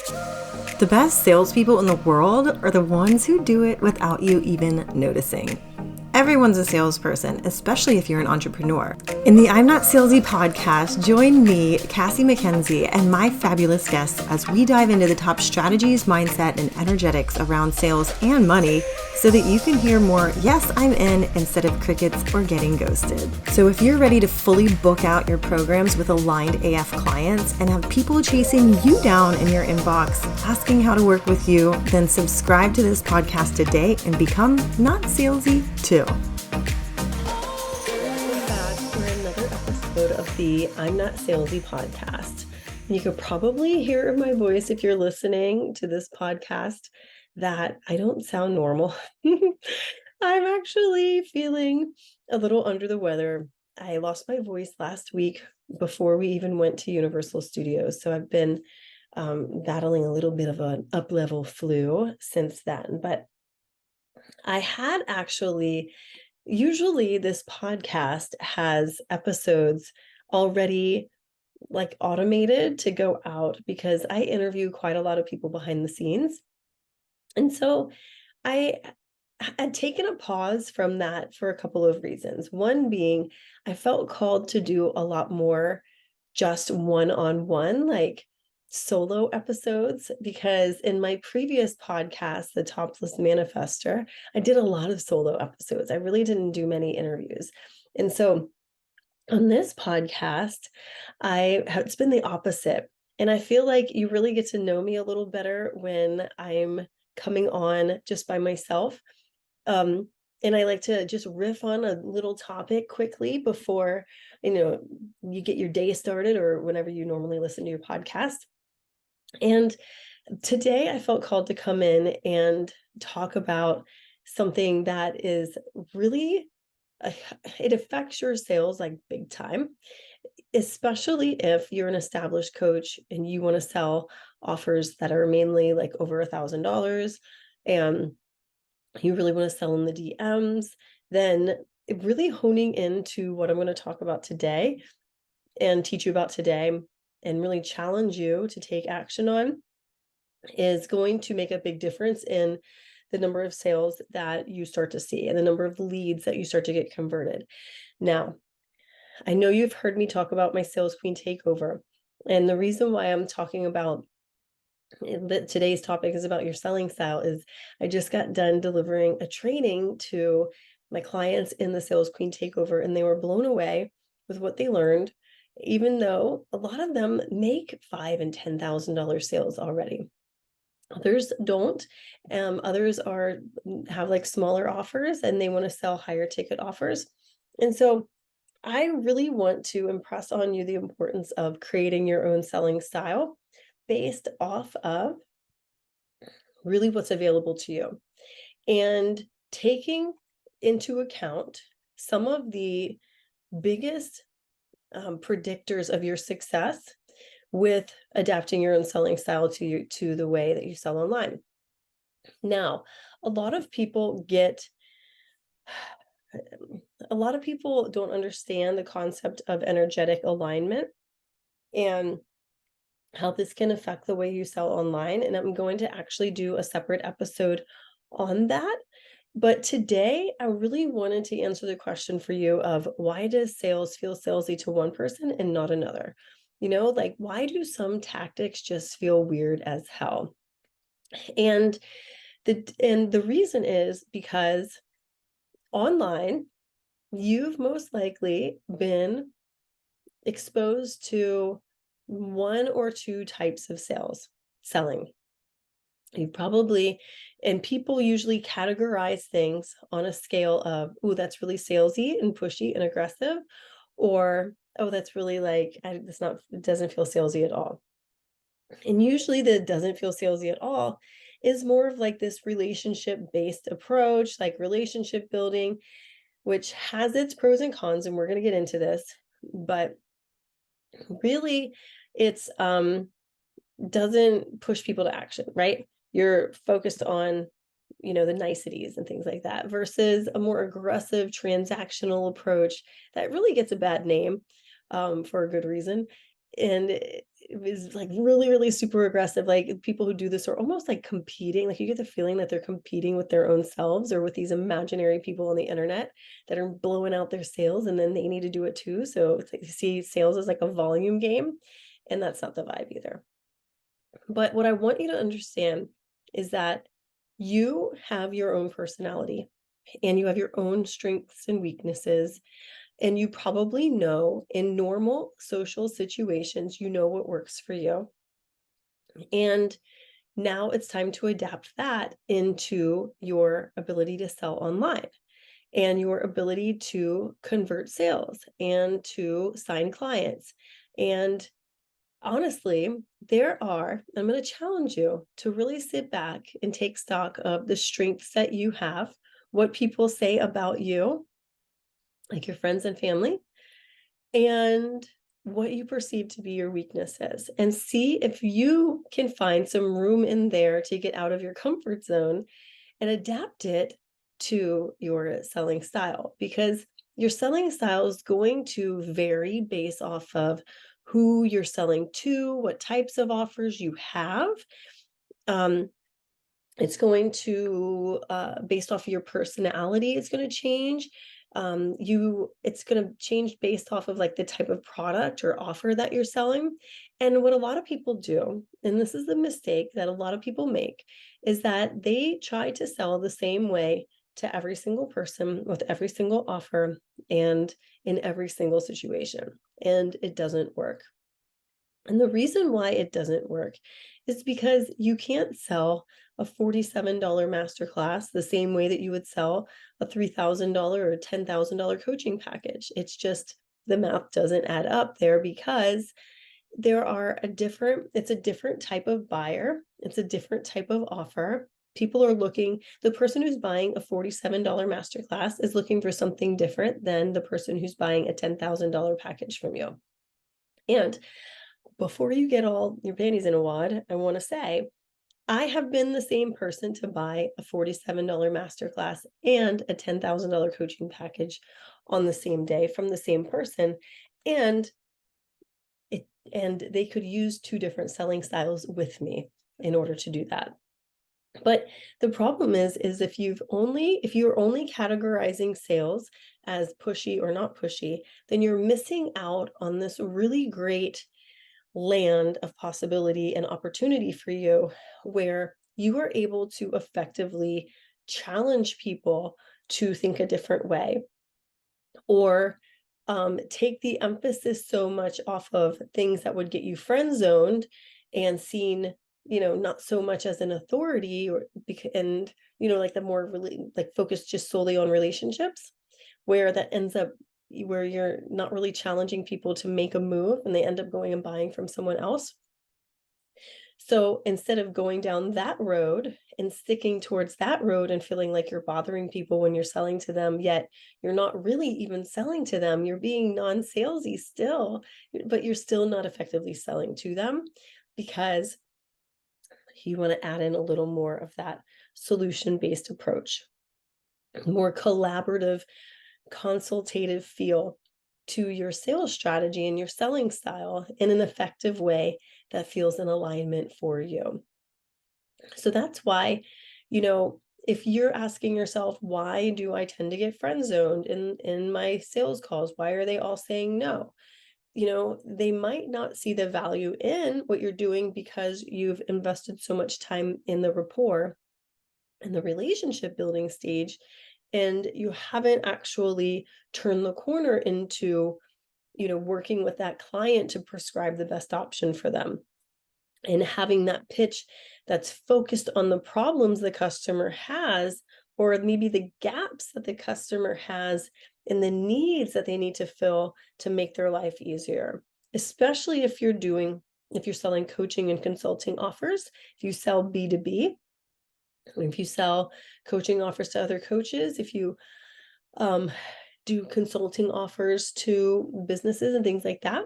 The best salespeople in the world are the ones who do it without you even noticing. Everyone's a salesperson, especially if you're an entrepreneur. In the I'm Not Salesy podcast, join me, Cassie McKenzie, and my fabulous guests as we dive into the top strategies, mindset, and energetics around sales and money so that you can hear more "yes, I'm in" instead of crickets or getting ghosted. So if you're ready to fully book out your programs with aligned AF clients and have people chasing you down in your inbox asking how to work with you, then subscribe to this podcast today and become not salesy too. Welcome back for another episode of the I'm Not Salesy podcast. You could probably hear in my voice if you're listening to this podcast that I don't sound normal. I'm actually feeling a little under the weather. I lost my voice last week before we even went to Universal Studios. So I've been battling a little bit of an up-level flu since then. But I had actually, usually this podcast has episodes already like automated to go out because I interview quite a lot of people behind the scenes. And so I had taken a pause from that for a couple of reasons. One being I felt called to do a lot more just one-on-one, like solo episodes, because in my previous podcast, The Topless Manifester, I did a lot of solo episodes. I really didn't do many interviews. And so on this podcast, it's been the opposite. And I feel like you really get to know me a little better when I'm coming on just by myself. And I like to just riff on a little topic quickly before, you get your day started or whenever you normally listen to your podcast. And today I felt called to come in and talk about something that is really, it affects your sales like big time, especially if you're an established coach and you want to sell offers that are mainly like over $1,000 and you really want to sell in the DMs, then really honing into what I'm going to talk about today and teach you about today and really challenge you to take action on is going to make a big difference in the number of sales that you start to see and the number of leads that you start to get converted. Now, I know you've heard me talk about my Sales Queen Takeover, and the reason why I'm talking about today's topic is about your selling style is I just got done delivering a training to my clients in the Sales Queen Takeover, and they were blown away with what they learned, even though a lot of them make $5,000 and $10,000 sales already. Others don't. Others have like smaller offers and they want to sell higher ticket offers. And so I really want to impress on you the importance of creating your own selling style based off of really what's available to you and taking into account some of the biggest predictors of your success with adapting your own selling style to the way that you sell online. Now, a lot of people don't understand the concept of energetic alignment and how this can affect the way you sell online. And I'm going to actually do a separate episode on that. But today, I really wanted to answer the question for you of why does sales feel salesy to one person and not another? Like why do some tactics just feel weird as hell? And the reason is because online, you've most likely been exposed to one or two types of selling. And people usually categorize things on a scale of, oh, that's really salesy and pushy and aggressive, or, oh, that's really like, it doesn't feel salesy at all. And usually the doesn't feel salesy at all is more of like this relationship-based approach, like relationship building, which has its pros and cons, and we're going to get into this, but really it's doesn't push people to action, right? You're focused on, the niceties and things like that versus a more aggressive transactional approach that really gets a bad name for a good reason. And is like really, really super aggressive. Like people who do this are almost like competing. Like you get the feeling that they're competing with their own selves or with these imaginary people on the internet that are blowing out their sales, and then they need to do it too. So it's like you see sales as like a volume game, and that's not the vibe either. But what I want you to understand is that you have your own personality and you have your own strengths and weaknesses. And you probably know in normal social situations, you know what works for you. And now it's time to adapt that into your ability to sell online and your ability to convert sales and to sign clients. And honestly, I'm going to challenge you to really sit back and take stock of the strengths that you have, what people say about you, like your friends and family, and what you perceive to be your weaknesses, and see if you can find some room in there to get out of your comfort zone and adapt it to your selling style, because your selling style is going to vary based off of who you're selling to, what types of offers you have. Um, it's going to, based off of your personality, it's going to change. It's going to change based off of like the type of product or offer that you're selling. And what a lot of people do, and this is the mistake that a lot of people make, is that they try to sell the same way to every single person with every single offer and in every single situation. And it doesn't work. And the reason why it doesn't work is because you can't sell a $47 masterclass the same way that you would sell a $3,000 or $10,000 coaching package. It's just the math doesn't add up there, because it's a different type of buyer. It's a different type of offer. The person who's buying a $47 masterclass is looking for something different than the person who's buying a $10,000 package from you. And before you get all your panties in a wad, I want to say I have been the same person to buy a $47 masterclass and a $10,000 coaching package on the same day from the same person. And they could use two different selling styles with me in order to do that. But the problem is if you're only categorizing sales as pushy or not pushy, then you're missing out on this really great land of possibility and opportunity for you, where you are able to effectively challenge people to think a different way, or take the emphasis so much off of things that would get you friend zoned and seen, not so much as an authority, and like the more really like focused just solely on relationships, where that ends up where you're not really challenging people to make a move and they end up going and buying from someone else. So instead of going down that road and sticking towards that road and feeling like you're bothering people when you're selling to them, yet you're not really even selling to them, you're being non-salesy still, but you're still not effectively selling to them, because you want to add in a little more of that solution-based approach, more collaborative, consultative feel to your sales strategy and your selling style in an effective way that feels in alignment for you. So that's why, if you're asking yourself, why do I tend to get friend zoned in my sales calls? Why are they all saying no? They might not see the value in what you're doing because you've invested so much time in the rapport and the relationship building stage, and you haven't actually turned the corner into, working with that client to prescribe the best option for them, and having that pitch that's focused on the problems the customer has, or maybe the gaps that the customer has and the needs that they need to fill to make their life easier. Especially if you're selling coaching and consulting offers, if you sell B2B, if you sell coaching offers to other coaches, if you do consulting offers to businesses and things like that,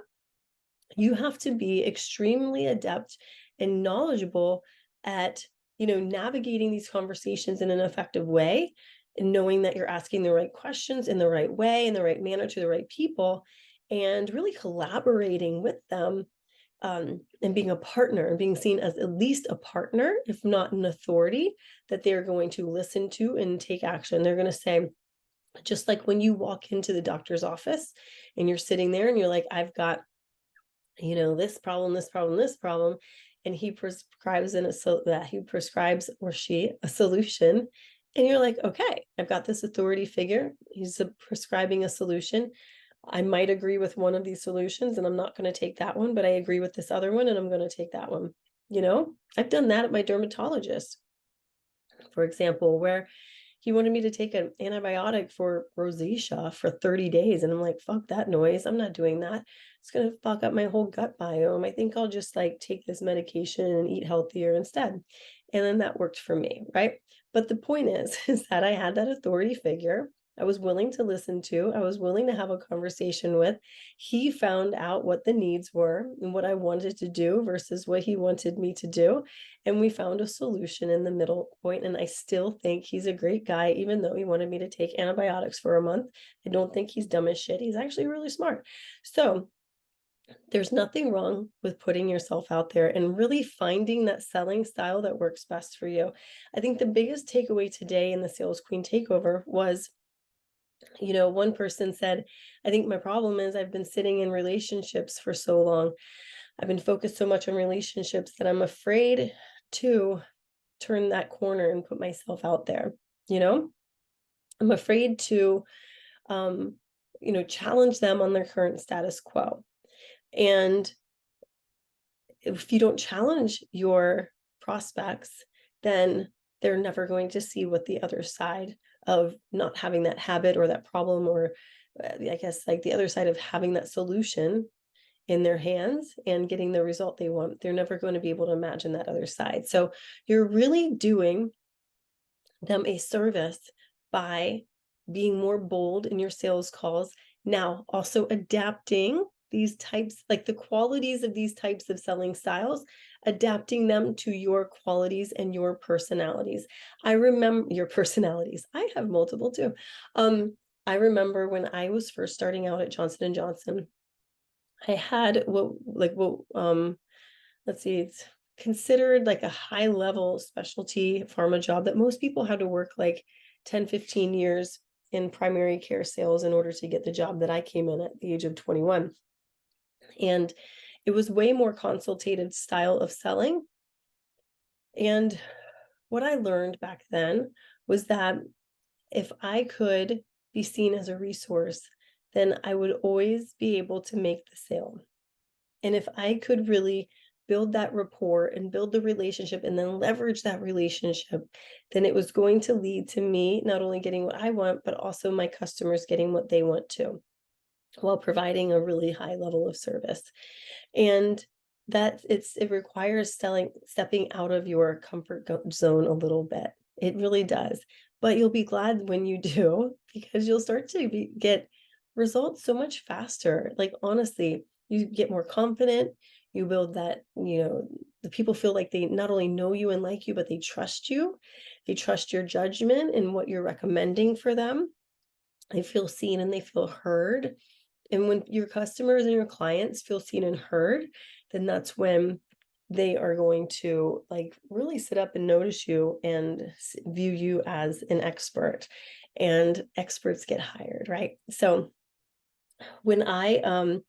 you have to be extremely adept and knowledgeable at, navigating these conversations in an effective way, and knowing that you're asking the right questions in the right way, in the right manner to the right people, and really collaborating with them and being a partner and being seen as at least a partner, if not an authority, that they're going to listen to and take action. They're going to say, just like when you walk into the doctor's office and you're sitting there and you're like, I've got, this problem, this problem, this problem. And he prescribes he prescribes or she a solution. And you're like, okay, I've got this authority figure. He's prescribing a solution. I might agree with one of these solutions and I'm not going to take that one, but I agree with this other one and I'm going to take that one. I've done that at my dermatologist, for example, where he wanted me to take an antibiotic for rosacea for 30 days. And I'm like, fuck that noise. I'm not doing that. It's going to fuck up my whole gut biome. I think I'll just take this medication and eat healthier instead. And then that worked for me, right? But the point is that I had that authority figure I was willing to listen to. I was willing to have a conversation with. He found out what the needs were and what I wanted to do versus what he wanted me to do. And we found a solution in the middle point. And I still think he's a great guy, even though he wanted me to take antibiotics for a month. I don't think he's dumb as shit. He's actually really smart. So there's nothing wrong with putting yourself out there and really finding that selling style that works best for you. I think the biggest takeaway today in the Sales Queen Takeover was, one person said, I think my problem is I've been sitting in relationships for so long. I've been focused so much on relationships that I'm afraid to turn that corner and put myself out there. I'm afraid to, challenge them on their current status quo. And if you don't challenge your prospects, then they're never going to see what the other side of not having that habit or that problem, or I guess the other side of having that solution in their hands and getting the result they want. They're never going to be able to imagine that other side. So you're really doing them a service by being more bold in your sales calls. Now, also adapting these types, the qualities of these types of selling styles, adapting them to your qualities and your personalities. I remember your personalities. I have multiple too. I remember when I was first starting out at Johnson & Johnson, I had let's see, it's considered a high level specialty pharma job that most people had to work 10, 15 years in primary care sales in order to get the job that I came in at the age of 21. And it was way more consultative style of selling. And what I learned back then was that if I could be seen as a resource, then I would always be able to make the sale. And if I could really build that rapport and build the relationship and then leverage that relationship, then it was going to lead to me not only getting what I want, but also my customers getting what they want too, while providing a really high level of service. And that it requires stepping out of your comfort zone a little bit. It really does. But you'll be glad when you do, because you'll start to get results so much faster. Honestly, you get more confident. You build that, the people feel like they not only know you and like you, but they trust you. They trust your judgment and what you're recommending for them. They feel seen and they feel heard. And when your customers and your clients feel seen and heard, then that's when they are going to really sit up and notice you and view you as an expert, and experts get hired, right? So when I,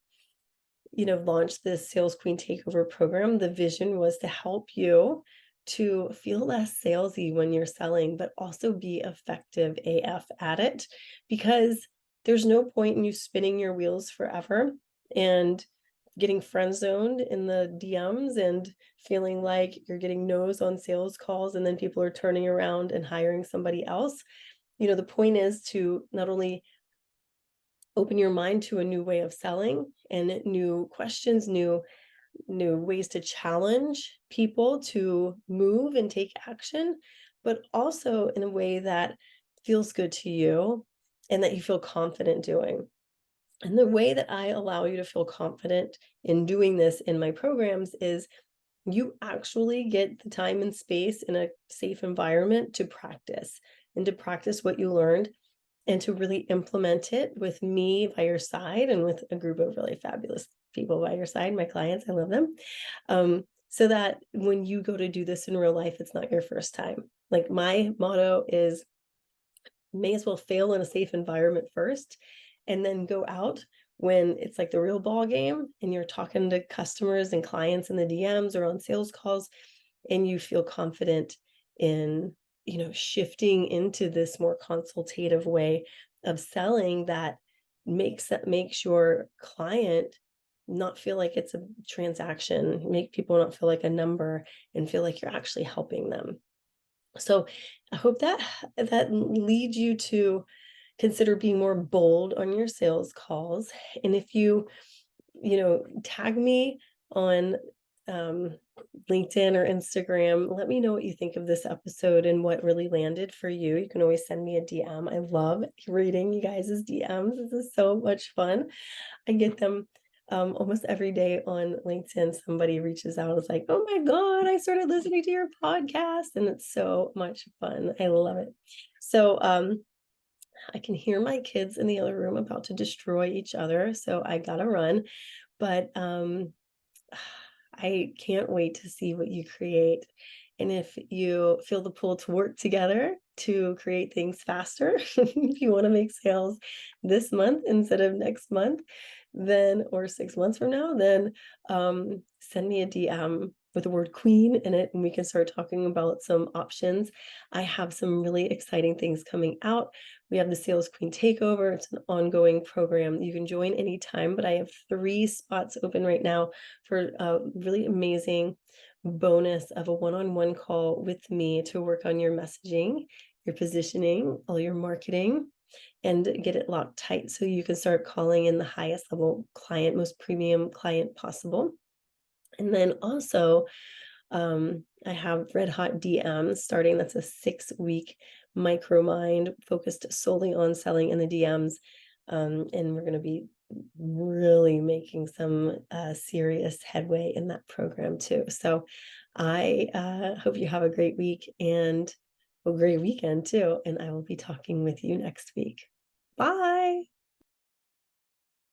launched this Sales Queen Takeover program, the vision was to help you to feel less salesy when you're selling, but also be effective AF at it, because there's no point in you spinning your wheels forever and getting friend zoned in the DMs and feeling like you're getting no's on sales calls and then people are turning around and hiring somebody else. The point is to not only open your mind to a new way of selling and new questions, new ways to challenge people to move and take action, but also in a way that feels good to you and that you feel confident doing. And the way that I allow you to feel confident in doing this in my programs is you actually get the time and space in a safe environment to practice what you learned and to really implement it with me by your side and with a group of really fabulous people by your side, my clients, I love them. So that when you go to do this in real life, it's not your first time. Like my motto is may as well fail in a safe environment first and then go out when it's like the real ball game and you're talking to customers and clients in the DMs or on sales calls and you feel confident in, shifting into this more consultative way of selling that makes your client not feel like it's a transaction, make people not feel like a number and feel like you're actually helping them. So I hope that leads you to consider being more bold on your sales calls. And if tag me on um, LinkedIn or Instagram, let me know what you think of this episode and what really landed for you. You can always send me a DM. I love reading you guys' DMs. This is so much fun. I get them almost every day on LinkedIn. Somebody reaches out and is like, oh my God, I started listening to your podcast. And it's so much fun. I love it. So I can hear my kids in the other room about to destroy each other. So I gotta run. But I can't wait to see what you create. And if you feel the pull to work together to create things faster, if you want to make sales this month instead of next month, then or 6 months from now, then send me a DM with the word queen in it and we can start talking about some options. I have some really exciting things coming out. We have the Sales Queen Takeover. It's an ongoing program. You can join anytime, but I have 3 spots open right now for a really amazing bonus of a one-on-one call with me to work on your messaging, your positioning, all your marketing, and get it locked tight so you can start calling in the highest level client, most premium client possible. And then also, I have Red Hot DMs starting. That's a 6-week micromind focused solely on selling in the DMs. And we're going to be really making some serious headway in that program too. So I hope you have a great week and a great weekend too. And I will be talking with you next week. Bye.